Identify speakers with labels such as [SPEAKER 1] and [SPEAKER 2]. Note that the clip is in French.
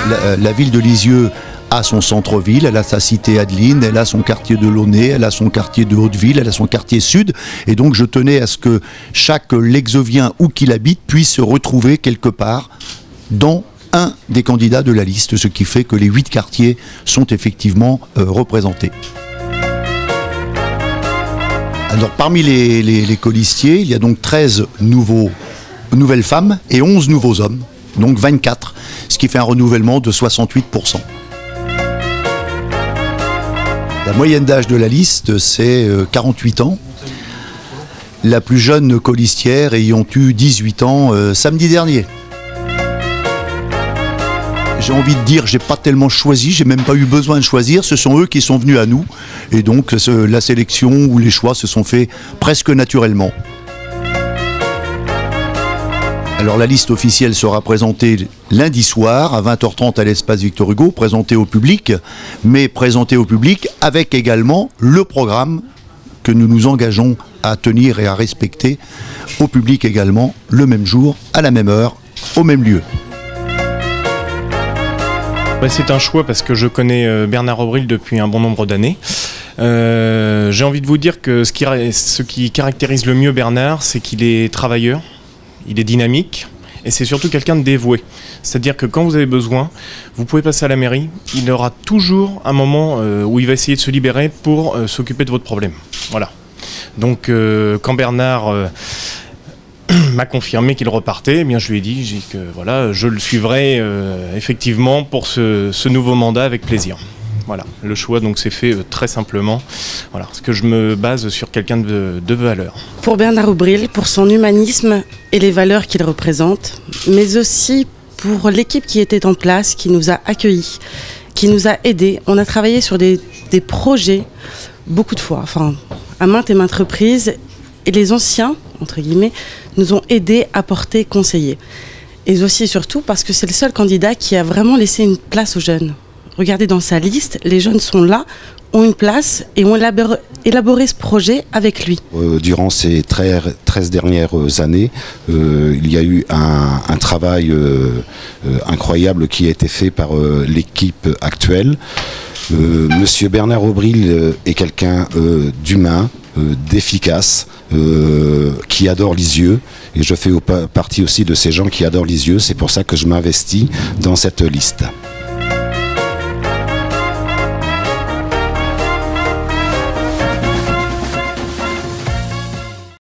[SPEAKER 1] la ville de Lisieux a son centre-ville, elle a sa cité Adeline, elle a son quartier de Launay, elle a son quartier de Hauteville, elle a son quartier sud. Et donc je tenais à ce que chaque Lexovien où qu'il habite puisse se retrouver quelque part dans un des candidats de la liste, ce qui fait que les 8 quartiers sont effectivement représentés. Alors parmi les colistiers, il y a donc 13 nouvelles femmes et 11 nouveaux hommes, donc 24, ce qui fait un renouvellement de 68%. La moyenne d'âge de la liste, c'est 48 ans. La plus jeune colistière ayant eu 18 ans samedi dernier. J'ai envie de dire, j'ai pas tellement choisi, j'ai même pas eu besoin de choisir, ce sont eux qui sont venus à nous. Et donc la sélection ou les choix se sont faits presque naturellement. Alors la liste officielle sera présentée lundi soir à 20h30 à l'espace Victor Hugo, présentée au public, mais présentée au public avec également le programme que nous nous engageons à tenir et à respecter au public également, le même jour, à la même heure, au même lieu.
[SPEAKER 2] C'est un choix parce que je connais Bernard Aubril depuis un bon nombre d'années. J'ai envie de vous dire que ce qui caractérise le mieux Bernard, c'est qu'il est travailleur, il est dynamique et c'est surtout quelqu'un de dévoué. C'est-à-dire que quand vous avez besoin, vous pouvez passer à la mairie, il aura toujours un moment où il va essayer de se libérer pour s'occuper de votre problème. Voilà. Donc quand Bernard m'a confirmé qu'il repartait, eh bien je lui ai dit que voilà, je le suivrai effectivement pour ce nouveau mandat avec plaisir. Voilà, le choix donc s'est fait très simplement, voilà, parce que je me base sur quelqu'un de valeur.
[SPEAKER 3] Pour Bernard Aubril, pour son humanisme et les valeurs qu'il représente, mais aussi pour l'équipe qui était en place, qui nous a accueillis, qui nous a aidés. On a travaillé sur des projets beaucoup de fois, enfin à maintes et maintes reprises, et les anciens, entre guillemets, nous ont aidés, apportés, conseillés. Et aussi et surtout parce que c'est le seul candidat qui a vraiment laissé une place aux jeunes. Regardez dans sa liste, les jeunes sont là, ont une place et ont élaboré ce projet avec lui.
[SPEAKER 4] Durant ces 13 dernières années, il y a eu un travail incroyable qui a été fait par l'équipe actuelle. Monsieur Bernard Aubril est quelqu'un d'humain, d'efficace, qui adore Lisieux, et je fais partie aussi de ces gens qui adorent Lisieux. C'est pour ça que je m'investis dans cette liste.